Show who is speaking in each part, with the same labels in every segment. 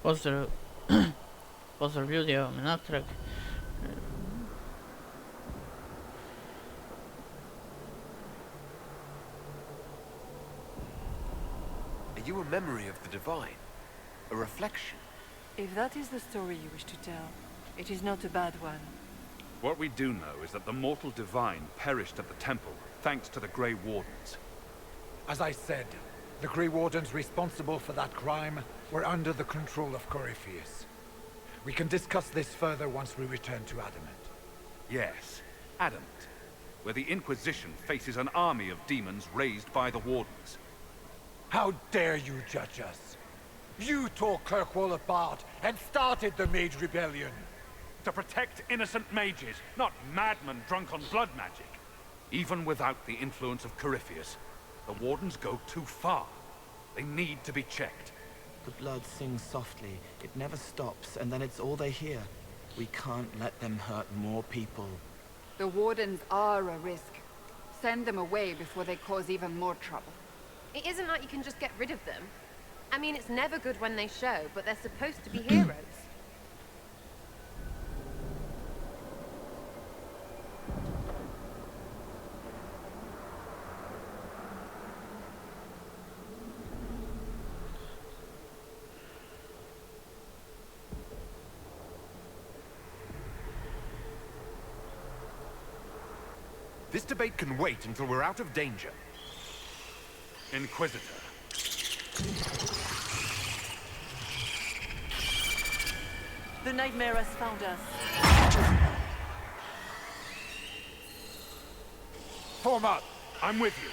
Speaker 1: Pozdrav, pozdrav ljudi, evo me natrag.
Speaker 2: Are you a memory of the divine? A reflection?
Speaker 3: If that is the story you wish to tell, it is not a bad one.
Speaker 4: What we do know is that the mortal divine perished at the temple, thanks to the Grey Wardens.
Speaker 5: As I said, the Grey Wardens responsible for that crime were under the control of Corypheus. We can discuss this further once we return to Adamant.
Speaker 4: Yes, Adamant, where the Inquisition faces an army of demons raised by the Wardens.
Speaker 5: How dare you judge us? You tore Kirkwall apart and started the Mage Rebellion.
Speaker 4: To protect innocent mages, not madmen drunk on blood magic. Even without the influence of Corypheus, the Wardens go too far. They need to be checked.
Speaker 6: The blood sings softly, it never stops, and then it's all they hear. We can't let them hurt more people.
Speaker 7: The Wardens are a risk. Send them away before they cause even more trouble.
Speaker 8: It isn't like you can just get rid of them. I mean, it's never good when they show, but they're supposed to be heroes.
Speaker 2: This debate can wait until we're out of danger.
Speaker 4: Inquisitor.
Speaker 3: The nightmare has found us.
Speaker 4: Form up! I'm with you.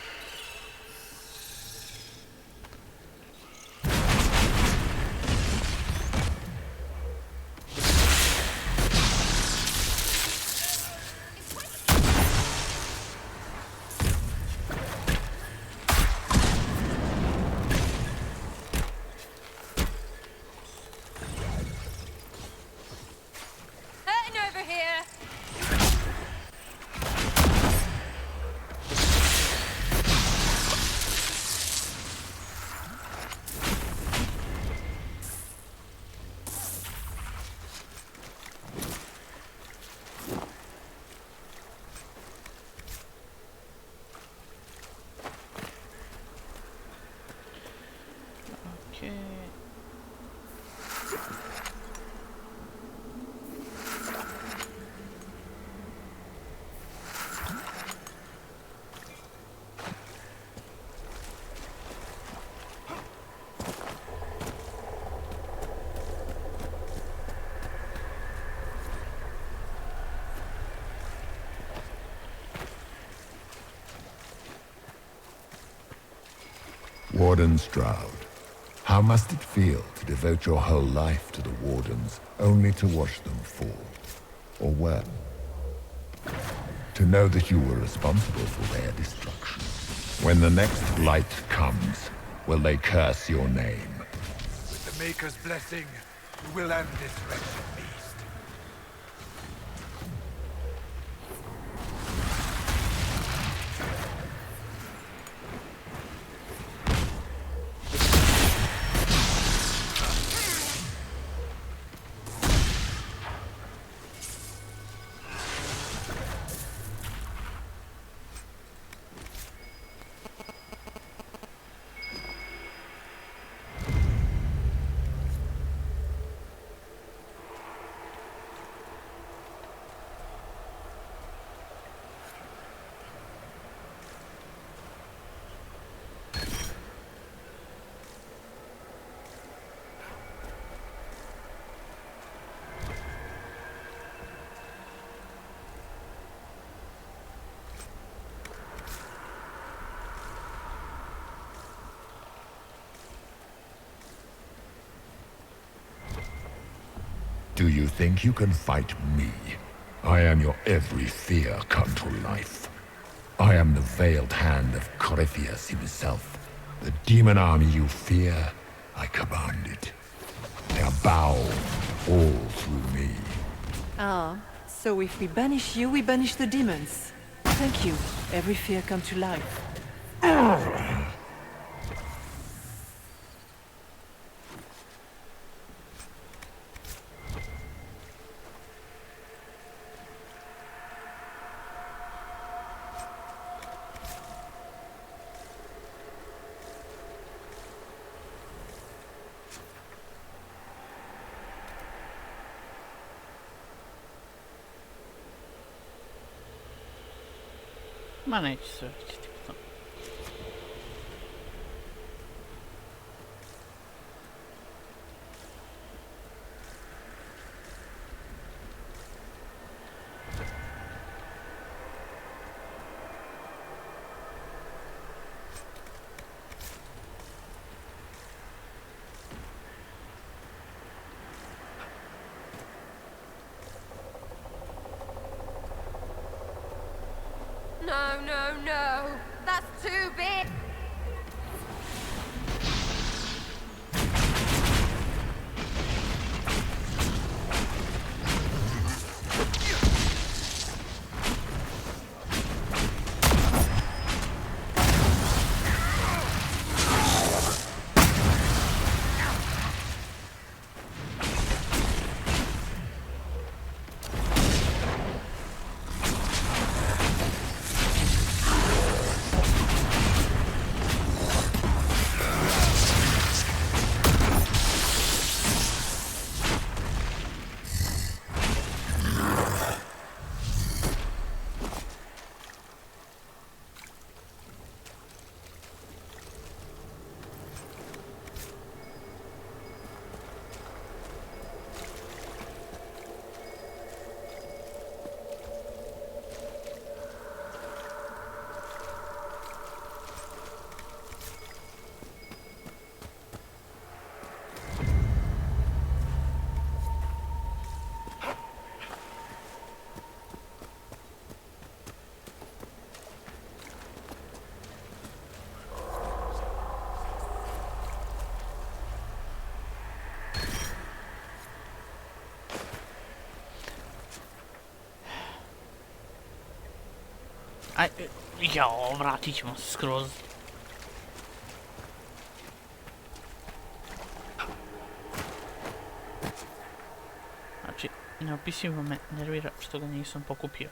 Speaker 9: Warden Stroud, how must it feel to devote your whole life to the Wardens, only to watch them fall? Or worse, to know that you were responsible for their destruction? When the next blight comes, will they curse your name?
Speaker 5: With the Maker's blessing, we will end this wretched beast.
Speaker 9: Do you think you can fight me? I am your every fear come to life. I am the veiled hand of Corypheus himself. The demon army you fear, I command it. They bow all through me.
Speaker 3: Ah, so if we banish you, we banish the demons. Thank you. Every fear come to life.
Speaker 1: Ma neće se vraćati k tomu.
Speaker 8: No, no, no. That's too big. Aj, jao, vratit ćemo se skroz. Znači, neopisivo me nervira što ga nisam pokupio.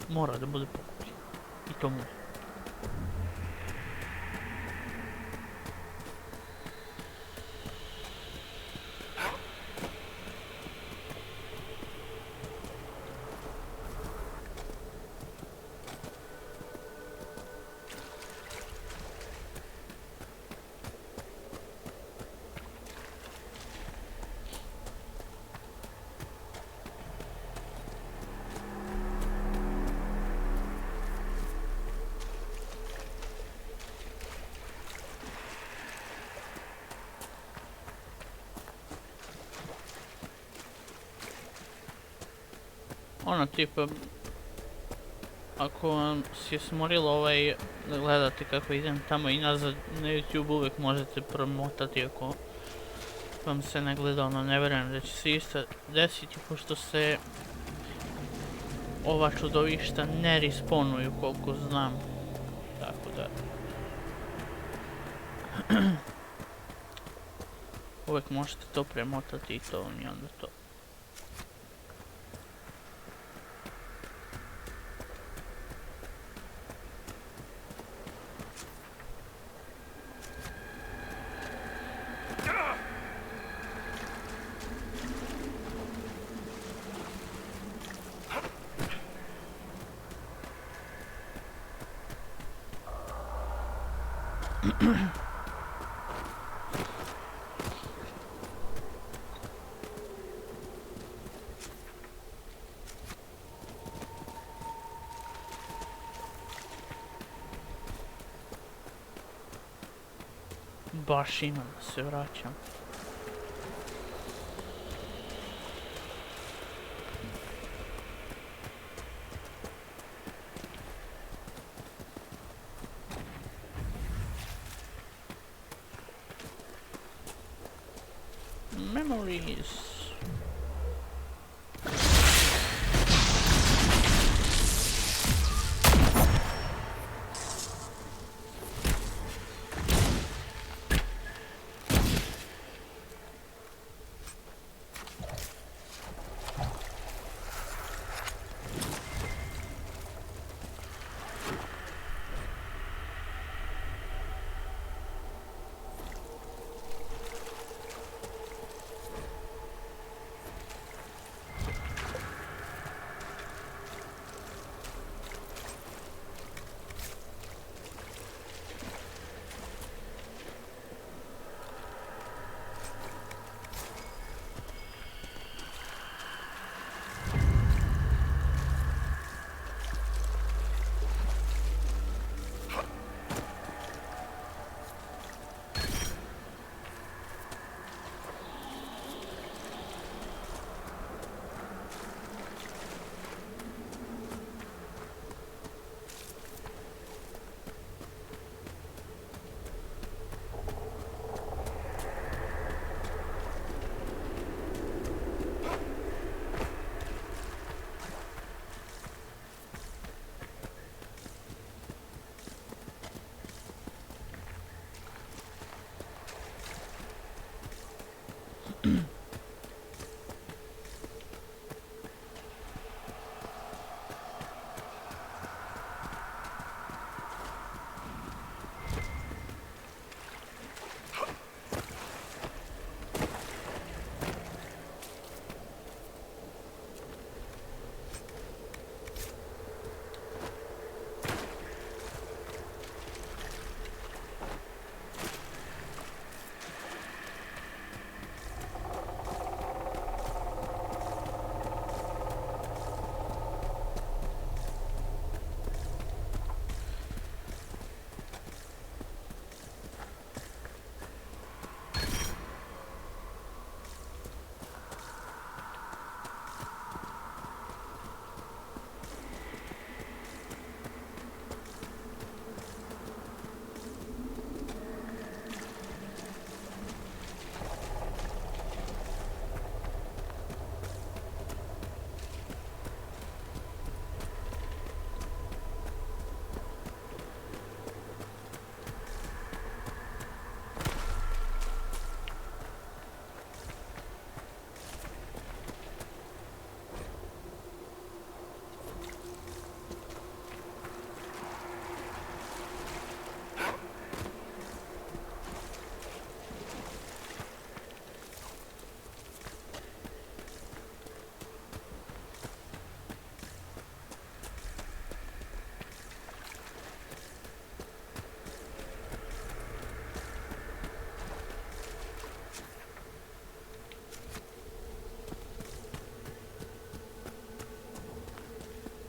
Speaker 8: Mora da bude pokupio. I to mora. Ono tipa, ako vam se smorilo da gledate kako idem tamo i nazad na YouTube, uvijek možete promotati ako vam se ne gleda, ne vjerujem da će se isto desiti, pošto se ova čudovišta ne respawnuju koliko znam, tako da uvijek možete to premotati i to vam je onda to. Baš ima da se vraćam. Memories.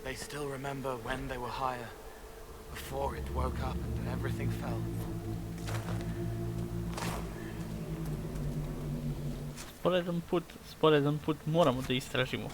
Speaker 6: They still remember when they were higher, before it woke up and everything fell.
Speaker 8: Sporedan put moramo da istražimo.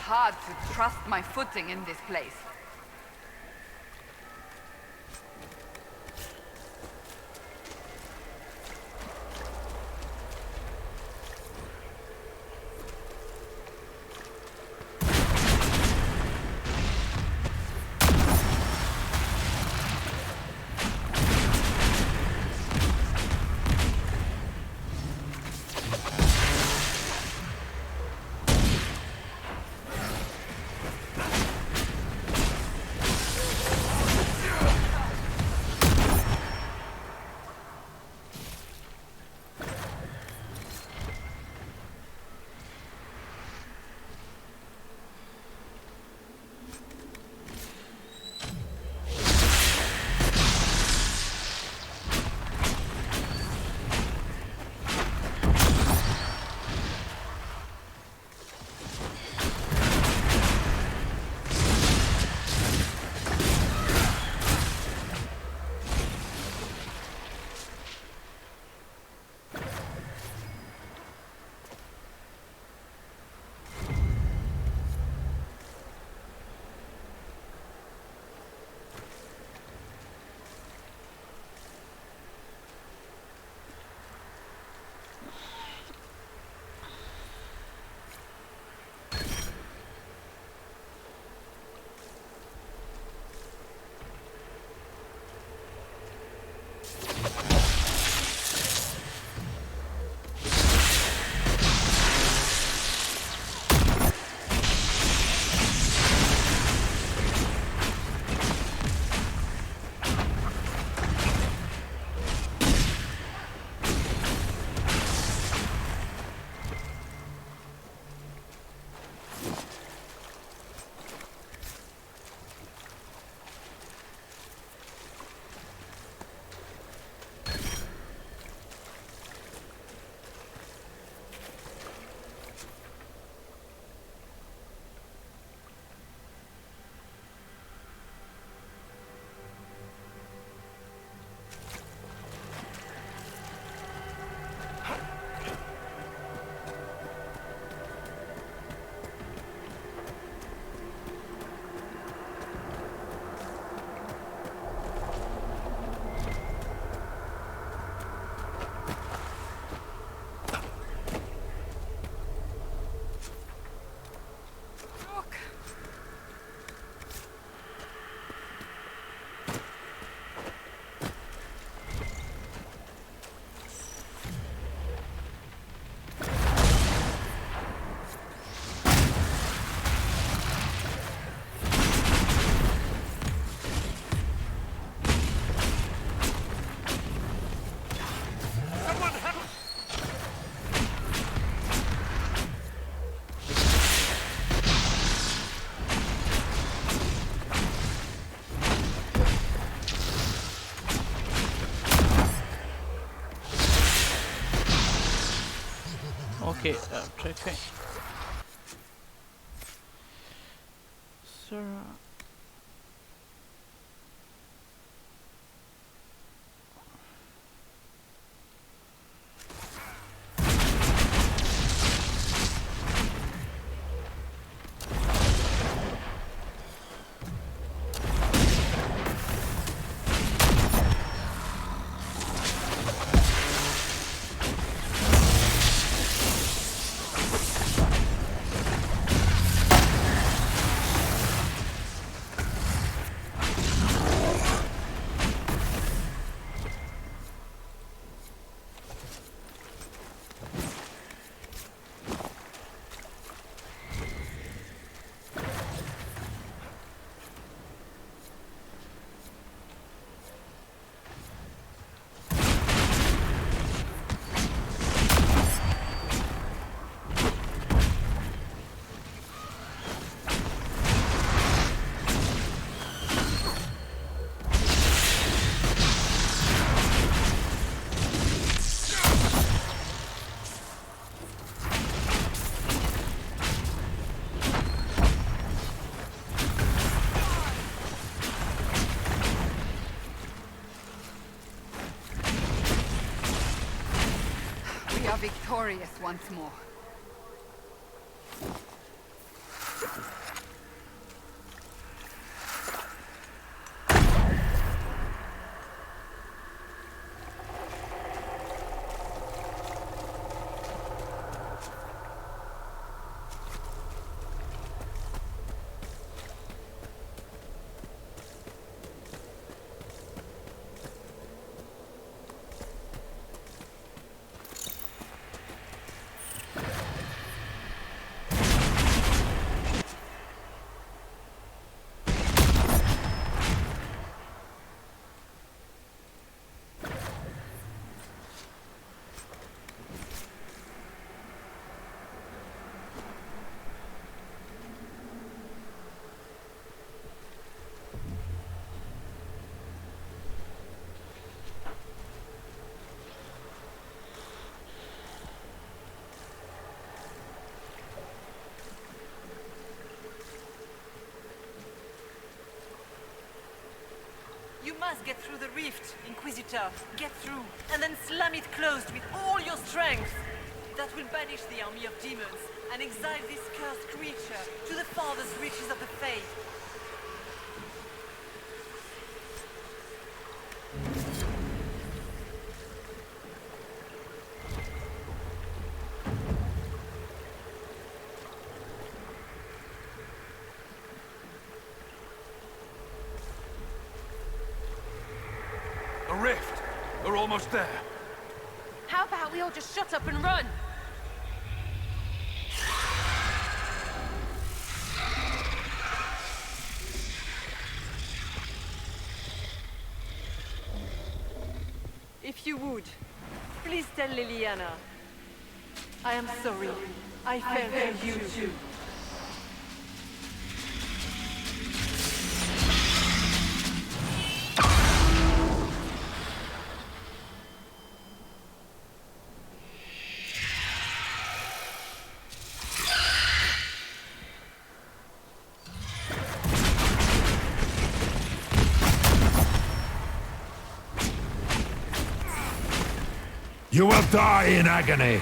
Speaker 7: Hard to trust my footing in this place. Okej, czekaj. Sir... We are victorious once more.
Speaker 3: You must get through the rift, Inquisitor. Get through, and then slam it closed with all your strength. That will banish the army of demons and exile this cursed creature to the farthest reaches of the Faith.
Speaker 4: The rift! We're almost there.
Speaker 10: How about we all just shut up and run?
Speaker 3: If you would, please tell Liliana. I am sorry. I failed you too.
Speaker 9: You will die in agony.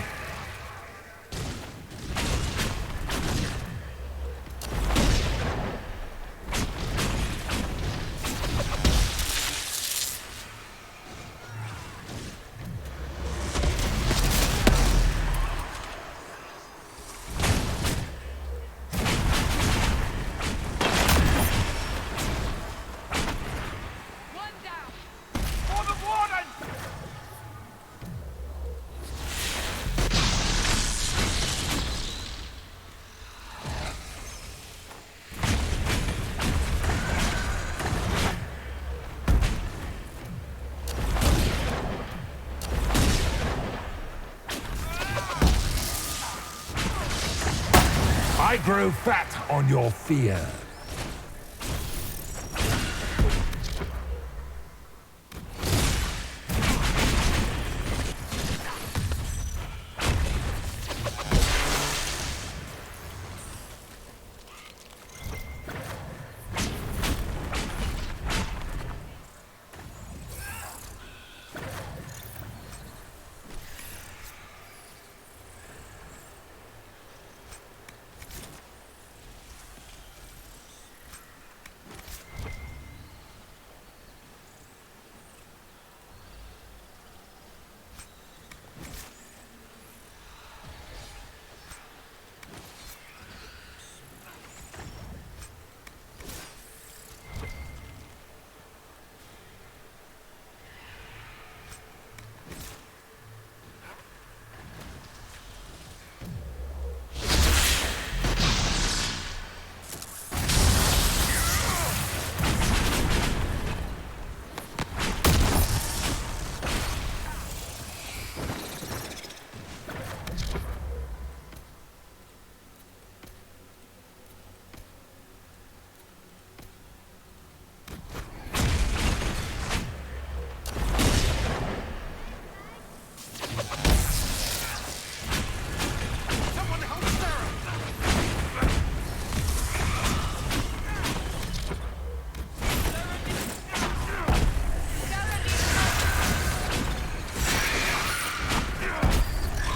Speaker 9: I grow fat on your fear.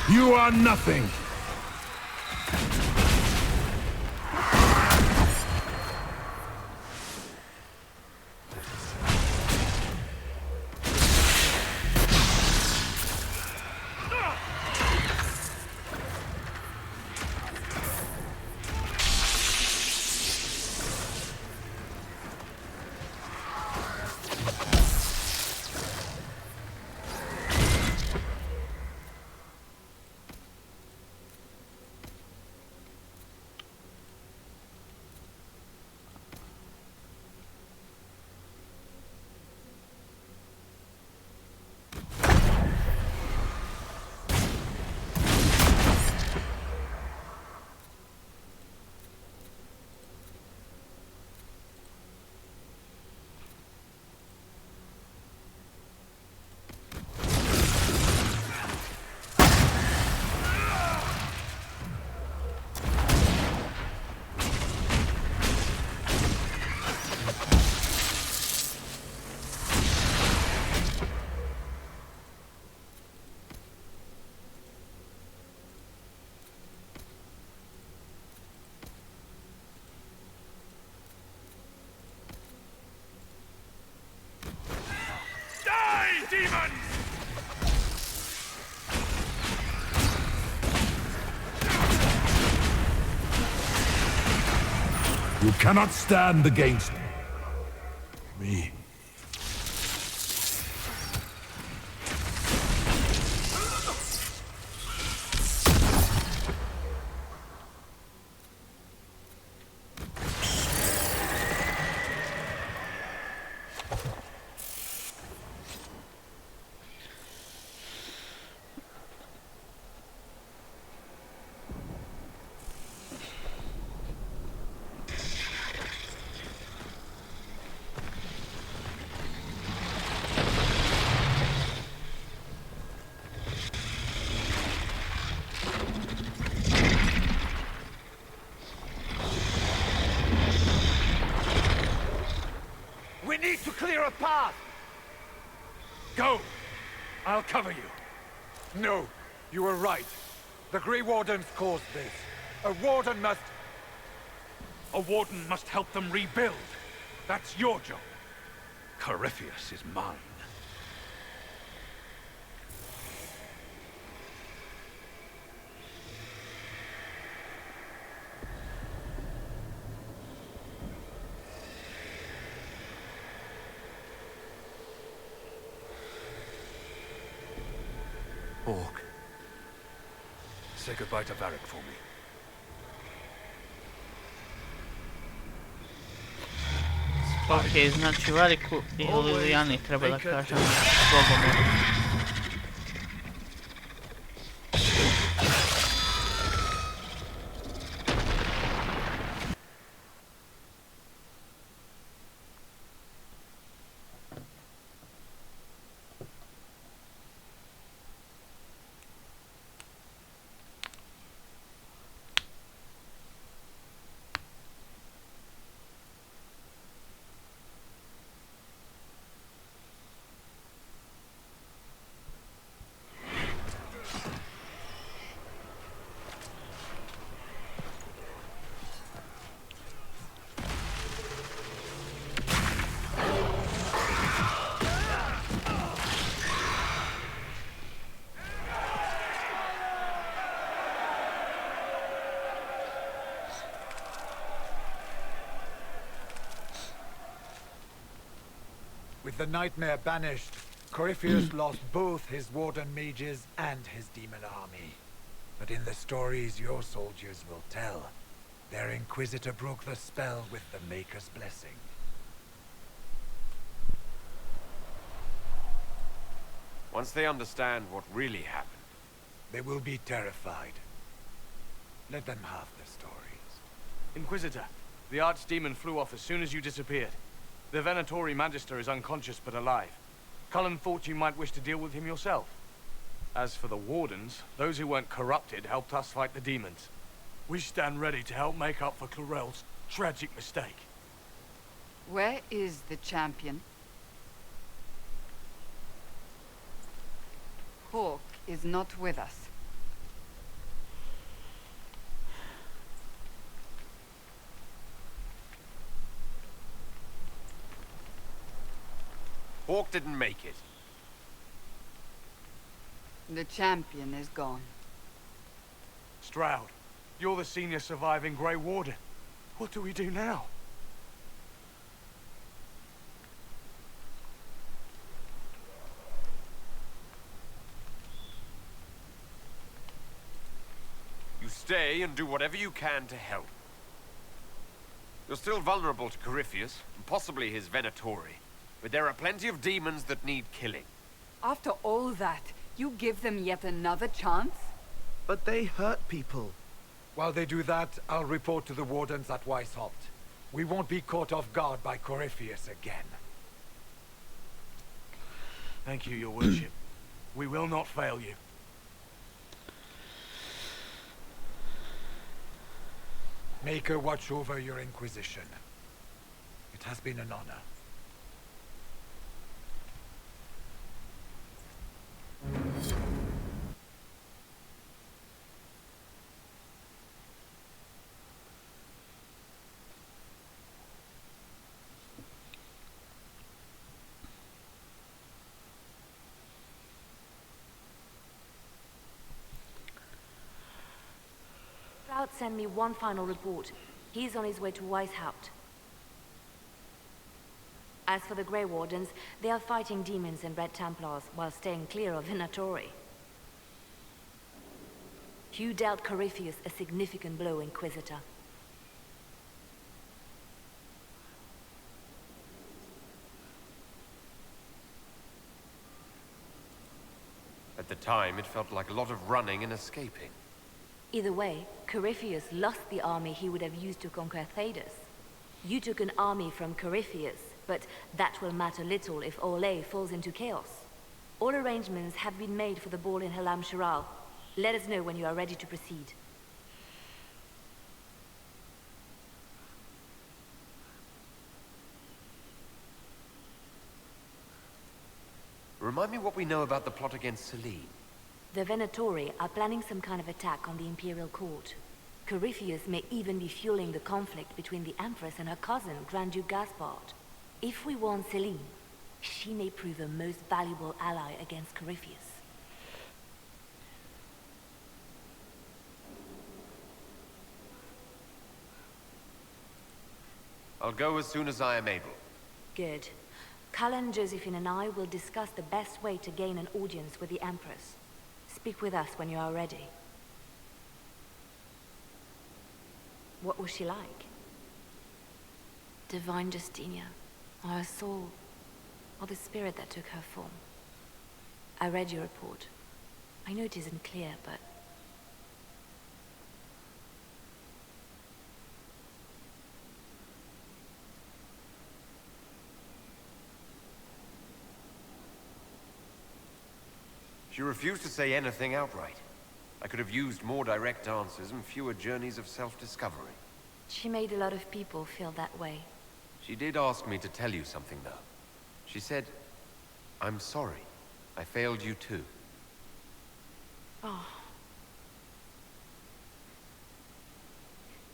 Speaker 9: You are nothing!
Speaker 4: Demons!
Speaker 9: You cannot stand against me.
Speaker 5: We need to clear a path!
Speaker 4: Go! I'll cover you.
Speaker 5: No, you were right. The Grey Wardens caused this. A warden must...
Speaker 4: A warden must help them rebuild. That's your job. Corypheus is mine.
Speaker 2: Orc.
Speaker 4: Say goodbye to Varric for me.
Speaker 8: Ok, znači Variku i Lilijani treba da kažem slobodno.
Speaker 5: With the nightmare banished, Corypheus lost both his warden mages and his demon army. But in the stories your soldiers will tell, their Inquisitor broke the spell with the Maker's blessing.
Speaker 2: Once they understand what really happened,
Speaker 5: They will be terrified. Let them have the stories.
Speaker 11: Inquisitor, the archdemon flew off as soon as you disappeared. The Venatori Magister is unconscious but alive. Cullen thought you might wish to deal with him yourself. As for the Wardens, those who weren't corrupted helped us fight the demons. We stand ready to help make up for Clarel's tragic mistake.
Speaker 7: Where is the champion? Hawk is not with us.
Speaker 2: Hawk didn't make it.
Speaker 7: The champion is gone.
Speaker 11: Stroud, you're the senior surviving Grey Warden. What do we do now?
Speaker 2: You stay and do whatever you can to help. You're still vulnerable to Corypheus, and possibly his Venatori, but there are plenty of demons that need killing.
Speaker 7: After all that, you give them yet another chance?
Speaker 6: But they hurt people.
Speaker 5: While they do that, I'll report to the wardens at Weishaupt. We won't be caught off guard by Corypheus again.
Speaker 11: Thank you, your worship. We will not fail you.
Speaker 5: Make her watch over your Inquisition. It has been an honor.
Speaker 10: Sprout sent me one final report. He's on his way to Weishaupt. As for the Grey Wardens, they are fighting demons and Red Templars while staying clear of Venatori. You dealt Corypheus a significant blow, Inquisitor.
Speaker 2: At the time, it felt like a lot of running and escaping.
Speaker 10: Either way, Corypheus lost the army he would have used to conquer Thedas. You took an army from Corypheus, but that will matter little if Orlais falls into chaos. All arrangements have been made for the ball in Halam Shiral. Let us know when you are ready to proceed.
Speaker 2: Remind me what we know about the plot against Selene.
Speaker 10: The Venatori are planning some kind of attack on the Imperial Court. Corypheus may even be fueling the conflict between the Empress and her cousin, Grand Duke Gaspard. If we warn Selene, she may prove a most valuable ally against Corypheus.
Speaker 2: I'll go as soon as I am able.
Speaker 10: Good. Cullen, Josephine and I will discuss the best way to gain an audience with the Empress. Speak with us when you are ready. What was she like? Divine Justinia, or her soul, or the spirit that took her form. I read your report. I know it isn't clear, but...
Speaker 2: She refused to say anything outright. I could have used more direct answers and fewer journeys of self-discovery.
Speaker 10: She made a lot of people feel that way.
Speaker 2: She did ask me to tell you something, though. She said, "I'm sorry. I failed you too."
Speaker 10: Oh.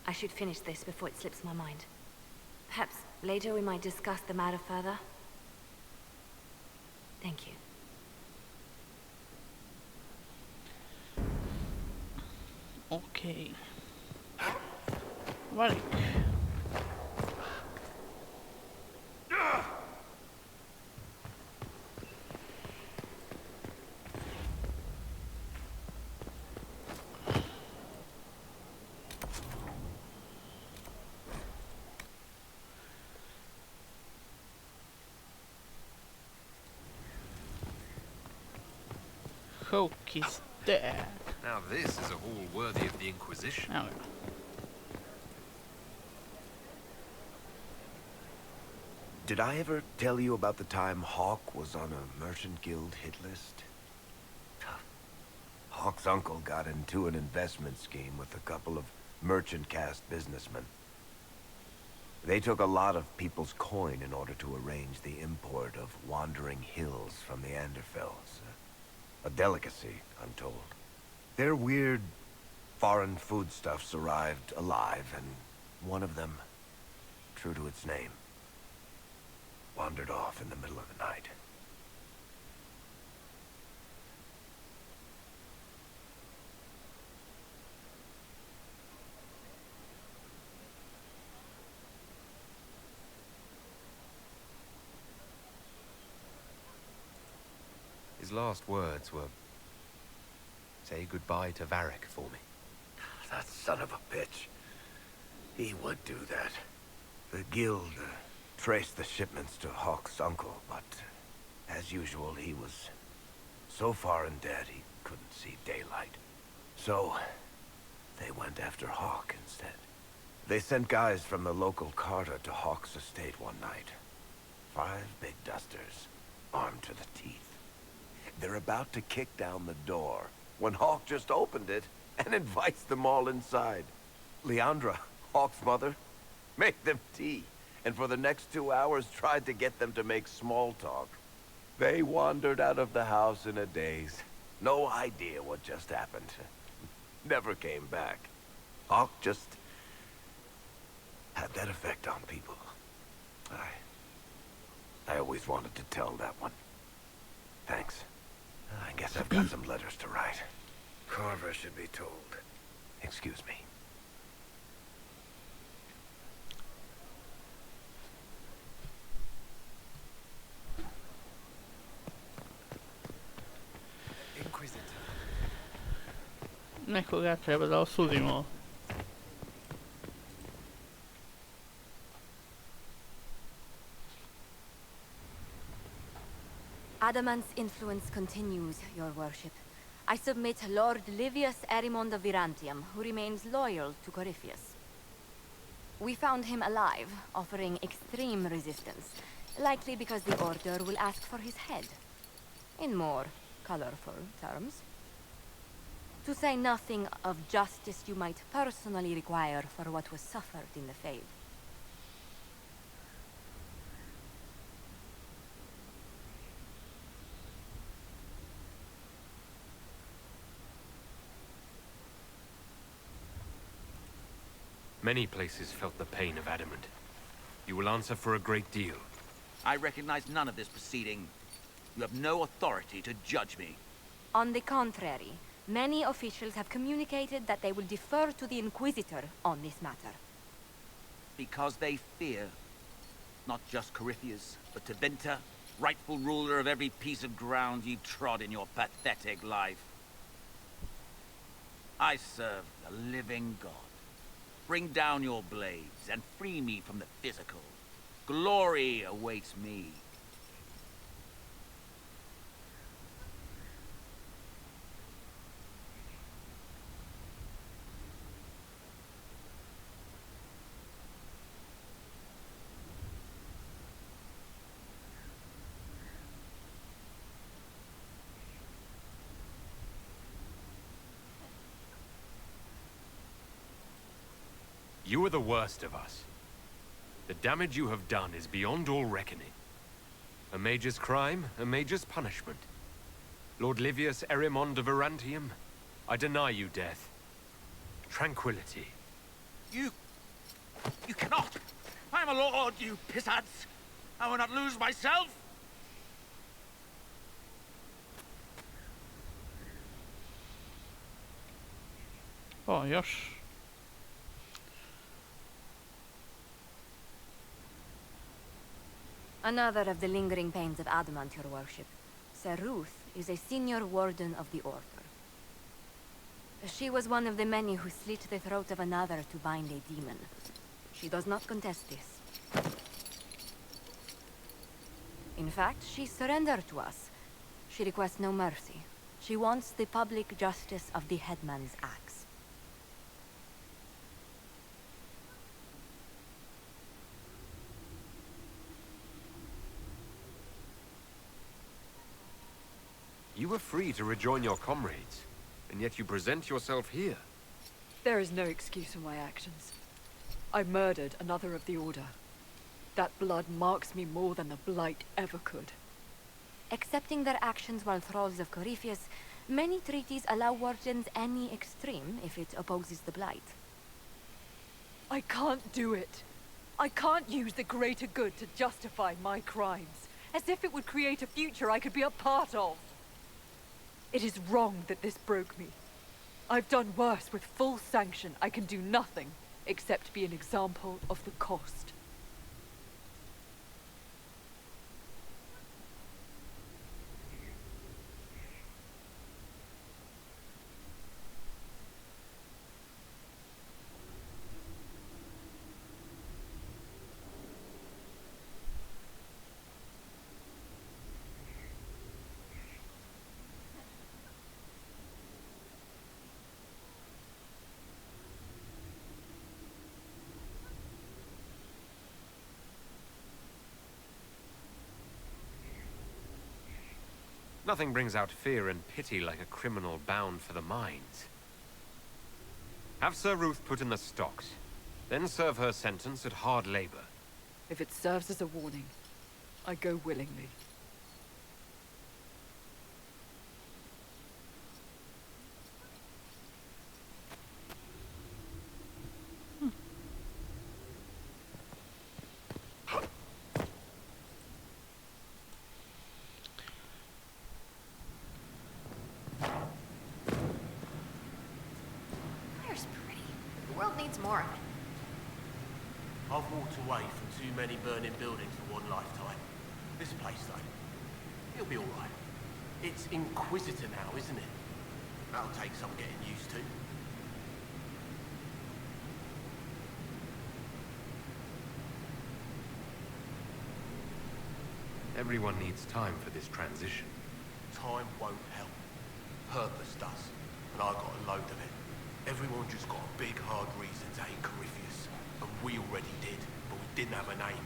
Speaker 10: I should finish this before it slips my mind. Perhaps later we might discuss the matter further. Thank you.
Speaker 8: Okej. Varg. Hawk is dead.
Speaker 2: Now this is a hall worthy of the Inquisition.
Speaker 8: Oh,
Speaker 12: Did I ever tell you about the time Hawk was on a merchant guild hit list? Hawk's uncle got into an investment scheme with a couple of merchant caste businessmen. They took a lot of people's coin in order to arrange the import of wandering hills from the Anderfells. A delicacy, I'm told. Their weird, foreign foodstuffs arrived alive, and one of them, true to its name, wandered off in the middle of the night.
Speaker 2: last words were, say goodbye to Varric for me.
Speaker 12: That son of a bitch. He would do that. The guild traced the shipments to Hawk's uncle, but as usual, he was so far in debt he couldn't see daylight. So they went after Hawk instead. They sent guys from the local Kada to Hawk's estate one night. 5 big dusters, armed to the teeth. They're about to kick down the door when Hawk just opened it and invites them all inside. Leandra, Hawk's mother, made them tea, and for the next 2 hours tried to get them to make small talk. They wandered out of the house in a daze. No idea what just happened. Never came back. Hawk just had that effect on people. I always wanted to tell that one. Thanks. I guess I've got some letters to write. Carver should be told. Excuse me.
Speaker 5: Inquisitor.
Speaker 8: Nekoga treba da osudimo.
Speaker 10: Adamant's influence continues, your worship. I submit Lord Livius Erimond of Virantium, who remains loyal to Corypheus. We found him alive, offering extreme resistance, likely because the Order will ask for his head. In more colorful terms. To say nothing of justice you might personally require for what was suffered in the Fade.
Speaker 2: Many places felt the pain of adamant. You will answer for a great deal.
Speaker 13: I recognize none of this proceeding. You have no authority to judge me.
Speaker 10: On the contrary, many officials have communicated that they will defer to the Inquisitor on this matter.
Speaker 13: Because they fear not just Corypheus, but Tevinter, rightful ruler of every piece of ground you trod in your pathetic life. I serve the living God. Bring down your blades and free me from the physical. Glory awaits me.
Speaker 2: You are the worst of us. The damage you have done is beyond all reckoning. A mage's crime, a mage's punishment. Lord Livius Erimond of Virantium, I deny you death. Tranquility.
Speaker 13: You cannot! I am a lord, you pissants! I will not lose myself!
Speaker 8: O, još.
Speaker 10: Another of the lingering pains of adamant, your worship. Sir Ruth is a senior warden of the Order. She was one of the many who slit the throat of another to bind a demon. She does not contest this. In fact, she surrendered to us. She requests no mercy. She wants the public justice of the headman's axe.
Speaker 2: You were free to rejoin your comrades, and yet you present yourself here.
Speaker 14: There is no excuse for my actions. I murdered another of the Order. That blood marks me more than the Blight ever could.
Speaker 10: Accepting their actions while thralls of Corypheus, many treaties allow wardens any extreme if it opposes the Blight.
Speaker 14: I can't do it. I can't use the greater good to justify my crimes, as if it would create a future I could be a part of. It is wrong that this broke me. I've done worse with full sanction. I can do nothing except be an example of the cost.
Speaker 2: Nothing brings out fear and pity like a criminal bound for the mines. Have Sir Ruth put in the stocks, then serve her sentence at hard labor.
Speaker 14: If it serves as a warning, I go willingly.
Speaker 15: More of it.
Speaker 16: I've walked away from too many burning buildings for one lifetime. This place, though, it'll be all right. It's Inquisitor now, isn't it? That'll take some getting used to.
Speaker 2: Everyone needs time for this transition.
Speaker 16: Time won't help. Purpose does. And I got a load of it. Everyone just got a big, hard reason to hate Corypheus. And we already did, but we didn't have a name.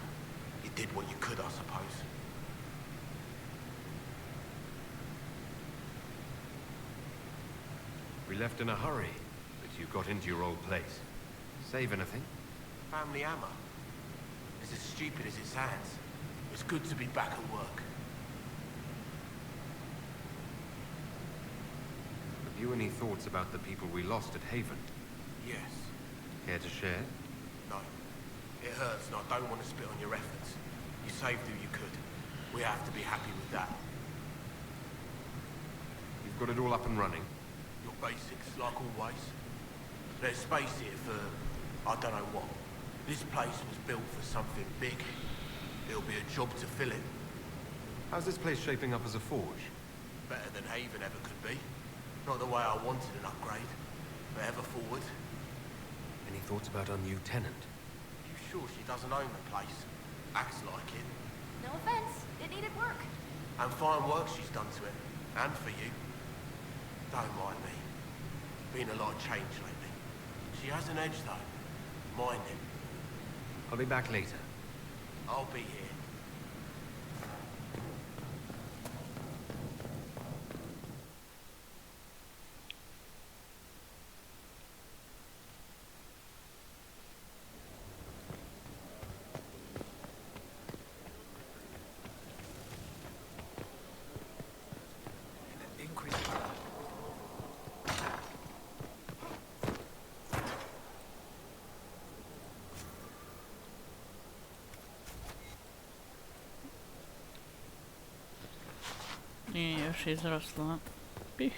Speaker 16: You did what you could, I suppose.
Speaker 2: We left in a hurry, but you got into your old place. Save anything?
Speaker 16: Family hammer. It's as stupid as it sounds. It's good to be back at work.
Speaker 2: Have you any thoughts about the people we lost at Haven?
Speaker 16: Yes.
Speaker 2: Care to share?
Speaker 16: No. It hurts and I don't want to spit on your efforts. You saved who you could. We have to be happy with that.
Speaker 2: You've got it all up and running?
Speaker 16: Your basics, like always. There's space here for, I don't know what. This place was built for something big. It'll be a job to fill it.
Speaker 2: How's this place shaping up as a forge?
Speaker 16: Better than Haven ever could be. Not the way I wanted an upgrade, but ever forward.
Speaker 2: Any thoughts about our new tenant?
Speaker 16: You sure she doesn't own the place? Acts like it.
Speaker 15: No offense, it needed work.
Speaker 16: And fine work she's done to it. And for you. Don't mind me. Been a lot of change lately. She has an edge though. Mind it.
Speaker 2: I'll be back later.
Speaker 16: I'll be here.
Speaker 8: Nije još izrasla. Pih.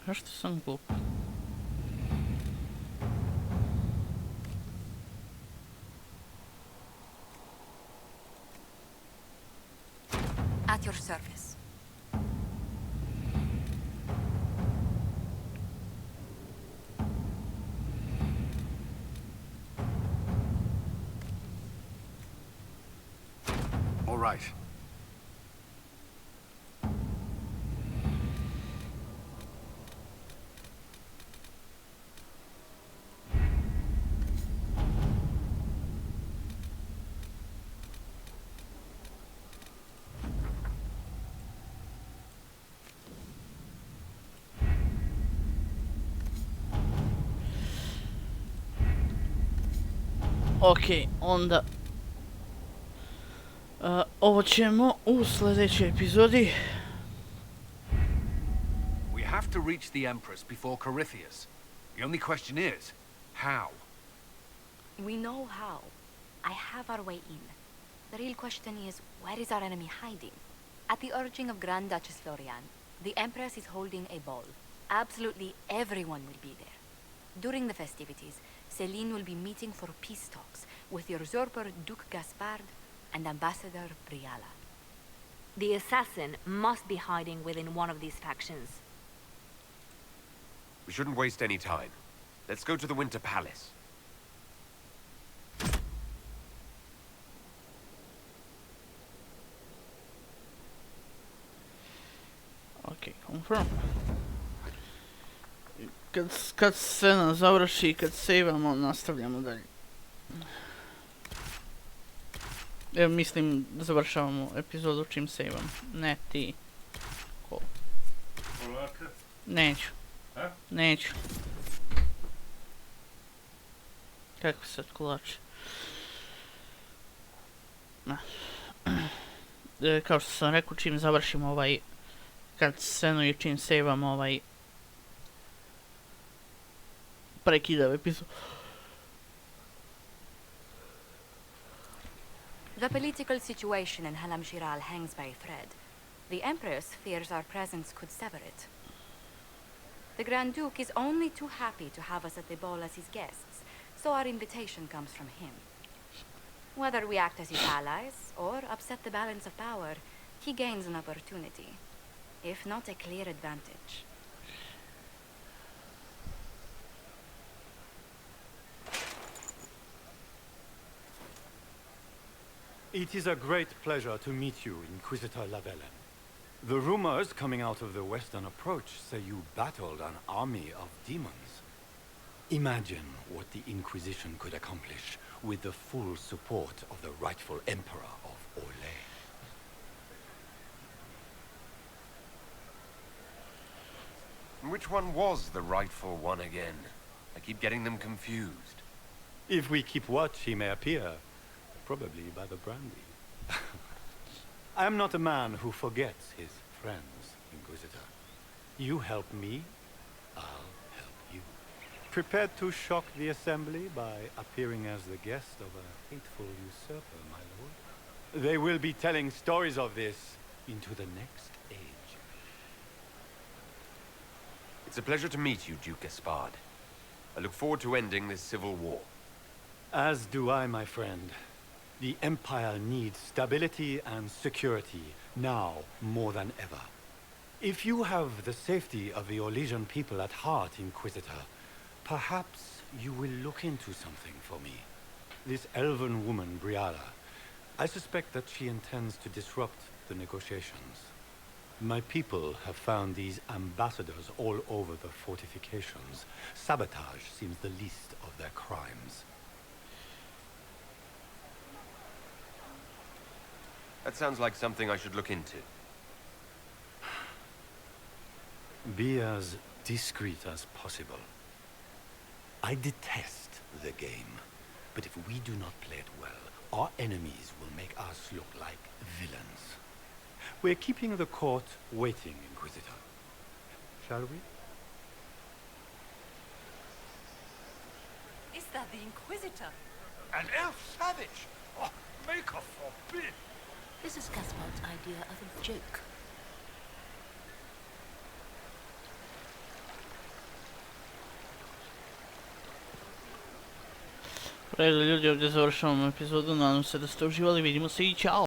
Speaker 8: Zašto sam glup?
Speaker 15: At your service.
Speaker 17: All right.
Speaker 8: Okej, onda... ovo ćemo u sljedećoj epizodi.
Speaker 4: We have to reach the Empress before Corypheus. The only question is, how?
Speaker 15: We know how. I have our way in. The real question is, where is our enemy hiding? At the urging of Grand Duchess Florian, the Empress is holding a ball. Absolutely everyone will be there. During the festivities, Céline will be meeting for peace talks with the usurper Duke Gaspard and Ambassador Briala.
Speaker 10: The assassin must be hiding within one of these factions.
Speaker 2: We shouldn't waste any time. Let's go to the Winter Palace.
Speaker 8: Ok, confirm. Kad scena završi i kad saveamo, nastavljamo dalje. Evo, mislim, završavamo epizodu čim saveam. Ne ti. Ko? Neću. Neću. Kako sad kolače? Kao što sam rekao, čim završimo ovaj kad scenu i čim saveam ovaj prekidav epizod.
Speaker 15: The political situation in Halam Shiral hangs by a thread. The Empress fears our presence could sever it. The Grand Duke is only too happy to have us at the ball as his guests, so our invitation comes from him. Whether we act as his allies or upset the balance of power, he gains an opportunity, if not a clear advantage.
Speaker 17: It is a great pleasure to meet you, Inquisitor Lavellen. The rumors coming out of the Western Approach say you battled an army of demons. Imagine what the Inquisition could accomplish with the full support of the rightful Emperor of Orlais.
Speaker 2: Which one was the rightful one again? I keep getting them confused.
Speaker 17: If we keep watch, he may appear. Probably by the brandy. I am not a man who forgets his friends, Inquisitor. You help me, I'll help you. Prepared to shock the Assembly by appearing as the guest of a hateful usurper, my lord? They will be telling stories of this into the next age.
Speaker 2: It's a pleasure to meet you, Duke Gaspard. I look forward to ending this civil war.
Speaker 17: As do I, my friend. The Empire needs stability and security, now more than ever. If you have the safety of the Orlesian people at heart, Inquisitor, perhaps you will look into something for me. This elven woman, Briala, I suspect that she intends to disrupt the negotiations. My people have found these ambassadors all over the fortifications. Sabotage seems the least of their crimes.
Speaker 2: That sounds like something I should look into.
Speaker 17: Be as discreet as possible. I detest the game, but if we do not play it well, our enemies will make us look like villains. We're keeping the court waiting, Inquisitor. Shall we?
Speaker 3: Is that the Inquisitor?
Speaker 16: An elf savage? Oh, make a forbid!
Speaker 15: This is Gaspard's idea of a joke.
Speaker 8: U redu ljudi, ovdje završavamo epizodu, nadam se da ste uživali, vidimo se i čao!